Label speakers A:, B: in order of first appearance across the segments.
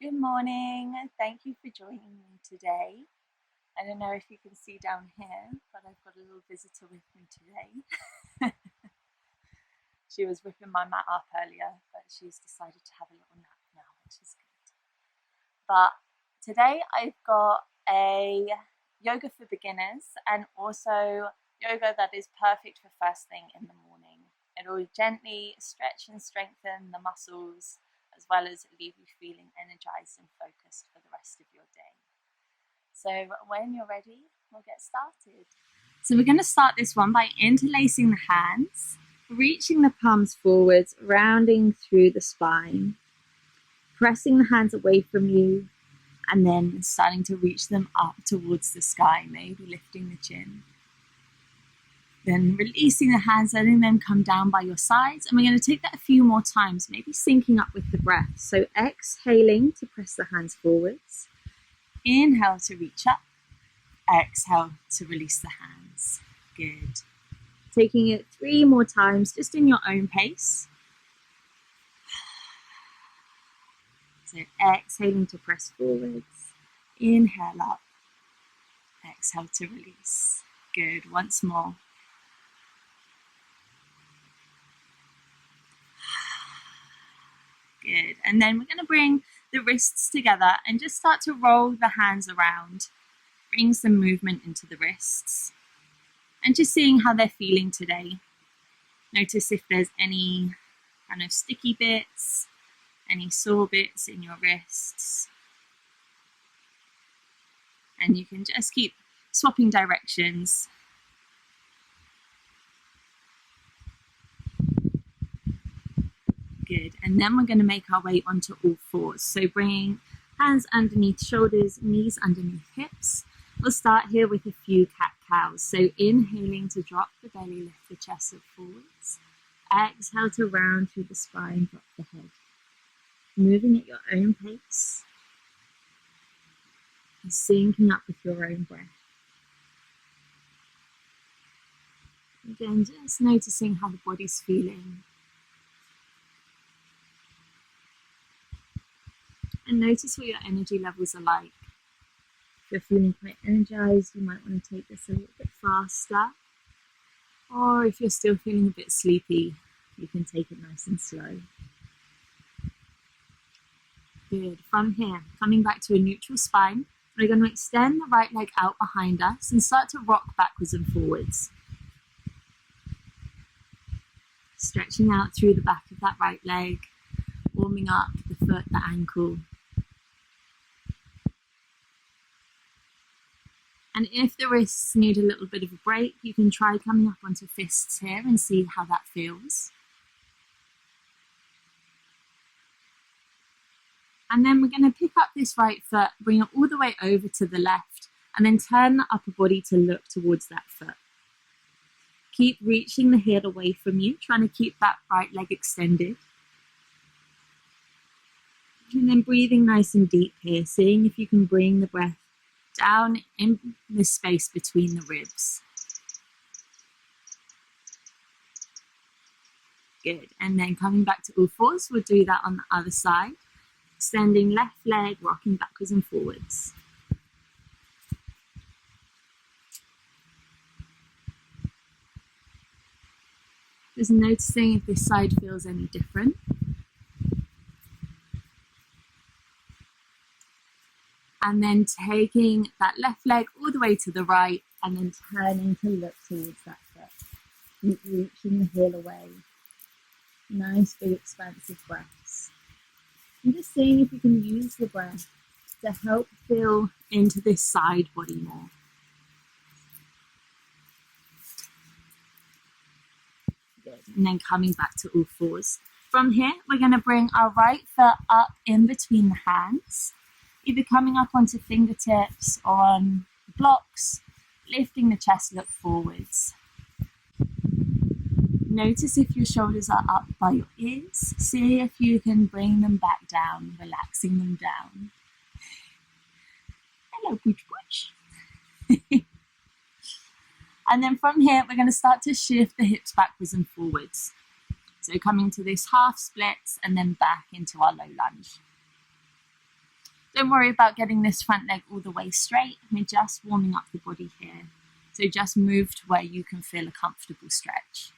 A: Good morning. Thank you for joining me today. I don't know if you can see down here, but I've got a little visitor with me today. She was ripping my mat up earlier, but she's decided to have a little nap now, which is good. But today I've got a yoga for beginners and also yoga that is perfect for first thing in the morning. It'll gently stretch and strengthen the muscles, as well as leave you feeling energized and focused for the rest of your day. So when you're ready, we'll get started. So we're going to start this one by interlacing the hands, reaching the palms forwards, rounding through the spine, pressing the hands away from you, and then starting to reach them up towards the sky, maybe lifting the chin. Then releasing the hands, letting them come down by your sides. And we're going to take that a few more times, maybe syncing up with the breath. So exhaling to press the hands forwards. Inhale to reach up. Exhale to release the hands. Good. Taking it 3 more times, just in your own pace. So exhaling to press forwards. Inhale up. Exhale to release. Good. Once more. Good. And then we're going to bring the wrists together and just start to roll the hands around. Bring some movement into the wrists. And just seeing how they're feeling today. Notice if there's any kind of sticky bits, any sore bits in your wrists. And you can just keep swapping directions. Good. And then we're going to make our way onto all fours. So bringing hands underneath shoulders, knees underneath hips. We'll start here with a few cat-cows. So inhaling to drop the belly, lift the chest up forwards. Exhale to round through the spine, drop the head. Moving at your own pace. And syncing up with your own breath. Again, just noticing how the body's feeling. And notice what your energy levels are like. If you're feeling quite energized, you might want to take this a little bit faster. Or if you're still feeling a bit sleepy, you can take it nice and slow. Good. From here, coming back to a neutral spine, we're going to extend the right leg out behind us and start to rock backwards and forwards. Stretching out through the back of that right leg, warming up the foot, the ankle. And if the wrists need a little bit of a break, you can try coming up onto fists here and see how that feels. And then we're going to pick up this right foot, bring it all the way over to the left, and then turn the upper body to look towards that foot. Keep reaching the heel away from you, trying to keep that right leg extended. And then breathing nice and deep here, seeing if you can bring the breath down in the space between the ribs. Good. And then coming back to all fours, we'll do that on the other side. Extending left leg, rocking backwards and forwards. Just noticing if this side feels any different. And then taking that left leg all the way to the right and then turning to look towards that foot. Keep reaching the heel away. Nice big expansive breaths. And just seeing if you can use the breath to help fill into this side body more. Good. And then coming back to all fours. From here, we're going to bring our right foot up in between the hands. Either coming up onto fingertips or on blocks, lifting the chest, look forwards. Notice if your shoulders are up by your ears. See if you can bring them back down, relaxing them down. Hello, pooch pooch. And then from here, we're going to start to shift the hips backwards and forwards. So coming to this half splits and then back into our low lunge. Don't worry about getting this front leg all the way straight. We're just warming up the body here. So just move to where you can feel a comfortable stretch.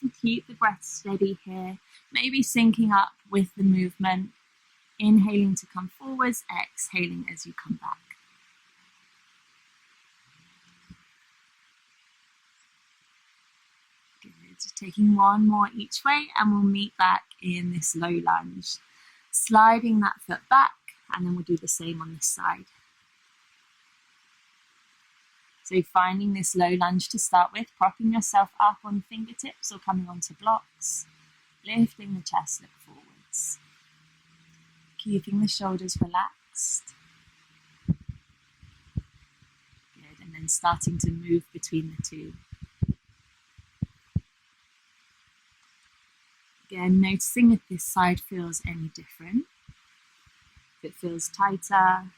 A: And keep the breath steady here, maybe syncing up with the movement. Inhaling to come forwards, exhaling as you come back. Good. Taking one more each way and we'll meet back in this low lunge. Sliding that foot back and then we'll do the same on this side. So finding this low lunge to start with, propping yourself up on fingertips or coming onto blocks. Lifting the chest, look forwards. Keeping the shoulders relaxed. Good, and then starting to move between the two. Again, noticing if this side feels any different. If it feels tighter,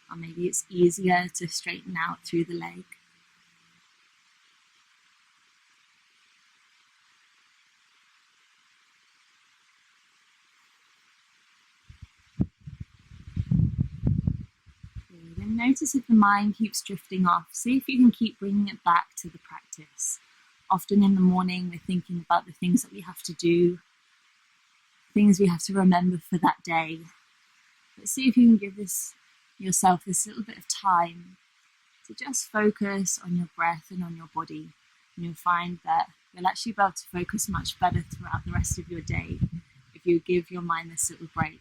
A: or maybe it's easier to straighten out through the leg. And notice if the mind keeps drifting off. See if you can keep bringing it back to the practice. Often in the morning, we're thinking about the things that we have to do, things we have to remember for that day. But see if you can give yourself this little bit of time to just focus on your breath and on your body. And you'll find that you'll actually be able to focus much better throughout the rest of your day if you give your mind this little break.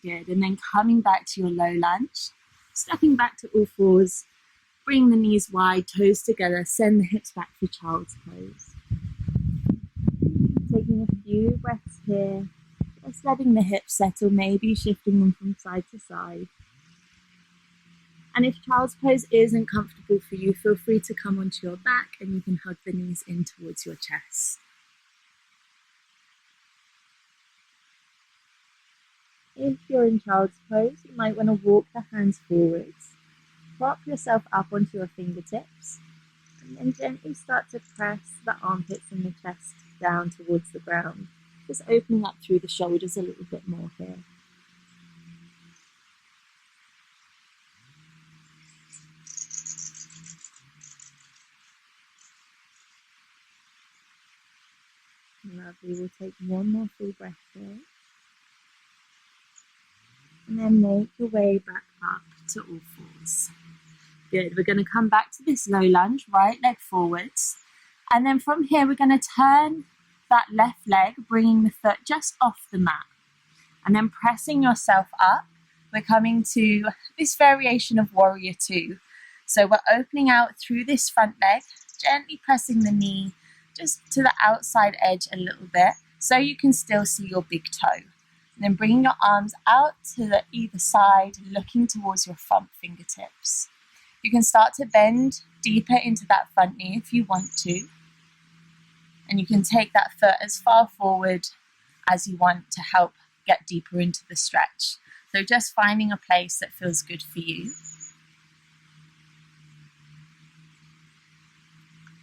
A: Good, and then coming back to your low lunge, stepping back to all fours, bring the knees wide, toes together, send the hips back for child's pose. Taking a few breaths here, just letting the hips settle, maybe shifting them from side to side. And if child's pose isn't comfortable for you, feel free to come onto your back and you can hug the knees in towards your chest. If you're in child's pose, you might want to walk the hands forwards, prop yourself up onto your fingertips, and then gently start to press the armpits and the chest down towards the ground, just opening up through the shoulders a little bit more here. Lovely, we'll take one more full breath here. And then make your way back up to all fours. Good, we're going to come back to this low lunge, right leg forwards. And then from here, we're going to turn that left leg, bringing the foot just off the mat. And then pressing yourself up, we're coming to this variation of warrior two. So we're opening out through this front leg, gently pressing the knee just to the outside edge a little bit, so you can still see your big toe. And then bringing your arms out to the either side, looking towards your front fingertips. You can start to bend deeper into that front knee if you want to. And you can take that foot as far forward as you want to help get deeper into the stretch. So just finding a place that feels good for you.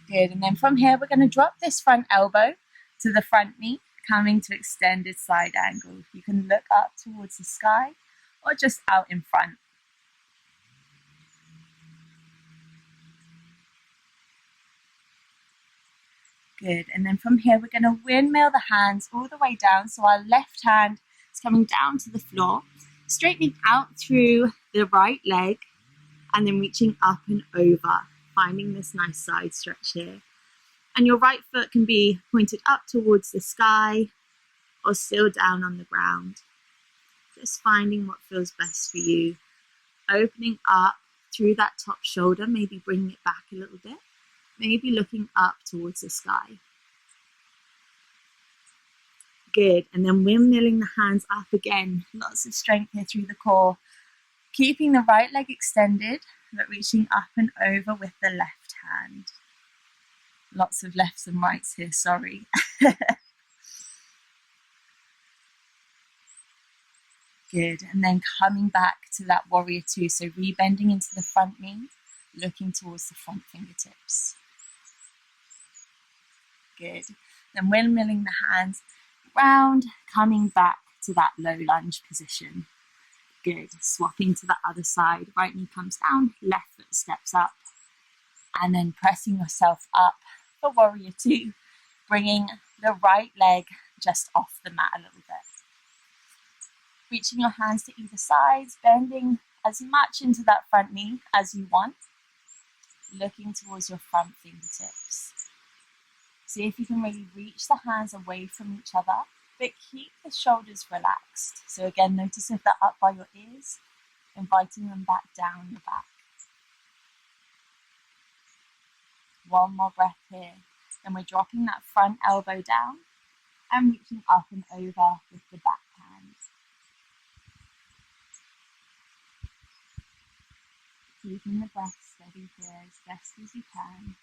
A: Good, and then from here, we're going to drop this front elbow to the front knee, coming to extended side angle. You can look up towards the sky or just out in front. Good, and then from here, we're going to windmill the hands all the way down. So our left hand is coming down to the floor, straightening out through the right leg, and then reaching up and over, finding this nice side stretch here. And your right foot can be pointed up towards the sky or still down on the ground. Just finding what feels best for you. Opening up through that top shoulder, maybe bringing it back a little bit. Maybe looking up towards the sky. Good, and then windmilling the hands up again. Lots of strength here through the core. Keeping the right leg extended, but reaching up and over with the left hand. Lots of lefts and rights here, sorry. Good, and then coming back to that warrior two. So rebending into the front knee, looking towards the front fingertips. Good, then windmilling the hands, round, coming back to that low lunge position. Good. Swapping to the other side. Right knee comes down, left foot steps up, and then pressing yourself up for warrior two, bringing the right leg just off the mat a little bit. Reaching your hands to either side, bending as much into that front knee as you want, looking towards your front fingertips. See if you can really reach the hands away from each other, but keep the shoulders relaxed. So again, notice if they're up by your ears, inviting them back down your back. One more breath here. And we're dropping that front elbow down and reaching up and over with the back hand. Keeping the breath steady here as best as you can.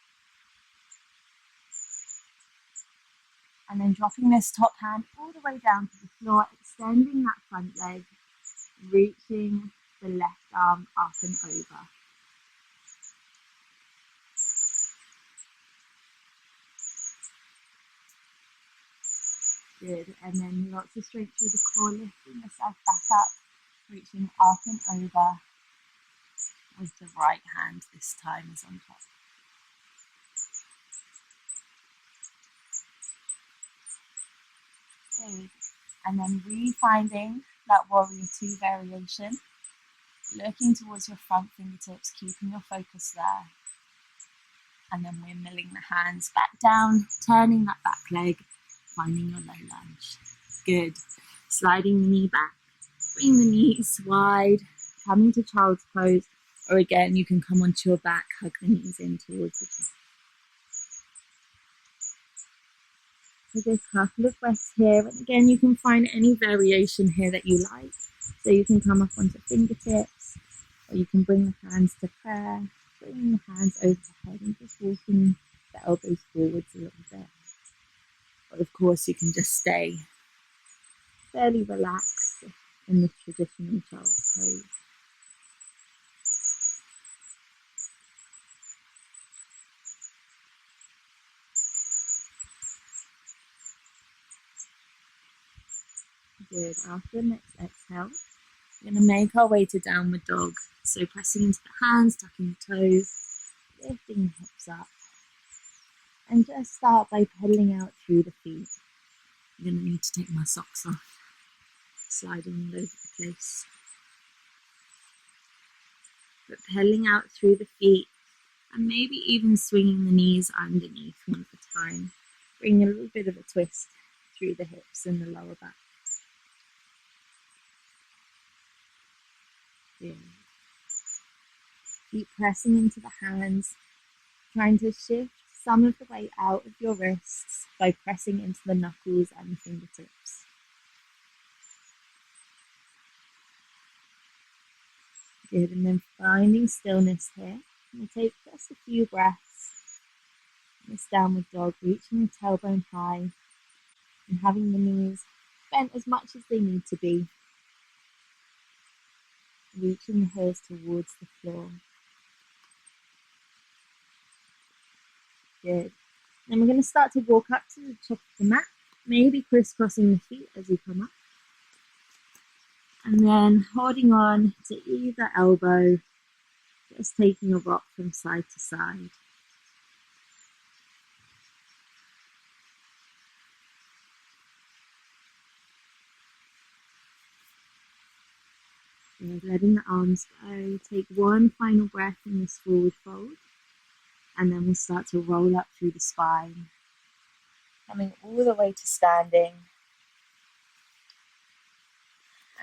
A: And then dropping this top hand all the way down to the floor, extending that front leg, reaching the left arm up and over. Good, and then lots of strength through the core, lifting yourself back up, reaching up and over with the right hand this time is on top. Good, and then refinding that warrior two variation, looking towards your front fingertips, keeping your focus there. And then we're milling the hands back down, turning that back leg, finding your low lunge. Good. Sliding the knee back, bring the knees wide, coming to child's pose, or again, you can come onto your back, hug the knees in towards the chest. Take a couple of breaths here, and again, you can find any variation here that you like. So you can come up onto fingertips, or you can bring the hands to prayer, bring the hands over the head and just walking the elbows forwards a little bit. But of course, you can just stay fairly relaxed in the traditional child's pose. Good. After the next exhale, we're going to make our way to downward dog. So pressing into the hands, tucking the toes, lifting the hips up. And just start by pedaling out through the feet. I'm going to need to take my socks off, sliding all over the place. But pedaling out through the feet and maybe even swinging the knees underneath one at a time. Bring a little bit of a twist through the hips and the lower back. Good. Keep pressing into the hands, trying to shift some of the weight out of your wrists by pressing into the knuckles and the fingertips. Good, and then finding stillness here. We'll take just a few breaths. This downward dog, reaching the tailbone high and having the knees bent as much as they need to be. Reaching the heels towards the floor. Good. Then we're going to start to walk up to the top of the mat, maybe crisscrossing the feet as you come up. And then holding on to either elbow, just taking a rock from side to side. Good. Letting the arms go. Take one final breath in this forward fold. And then we'll start to roll up through the spine, coming all the way to standing.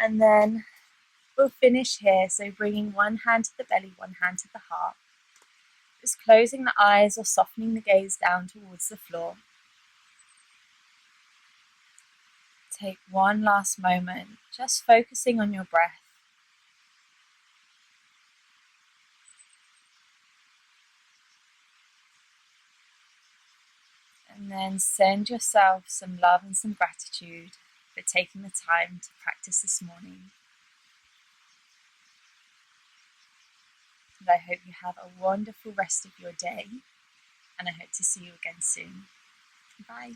A: And then we'll finish here, so bringing one hand to the belly, one hand to the heart. Just closing the eyes or softening the gaze down towards the floor. Take one last moment, just focusing on your breath. And then send yourself some love and some gratitude for taking the time to practice this morning. And I hope you have a wonderful rest of your day, and I hope to see you again soon. Bye.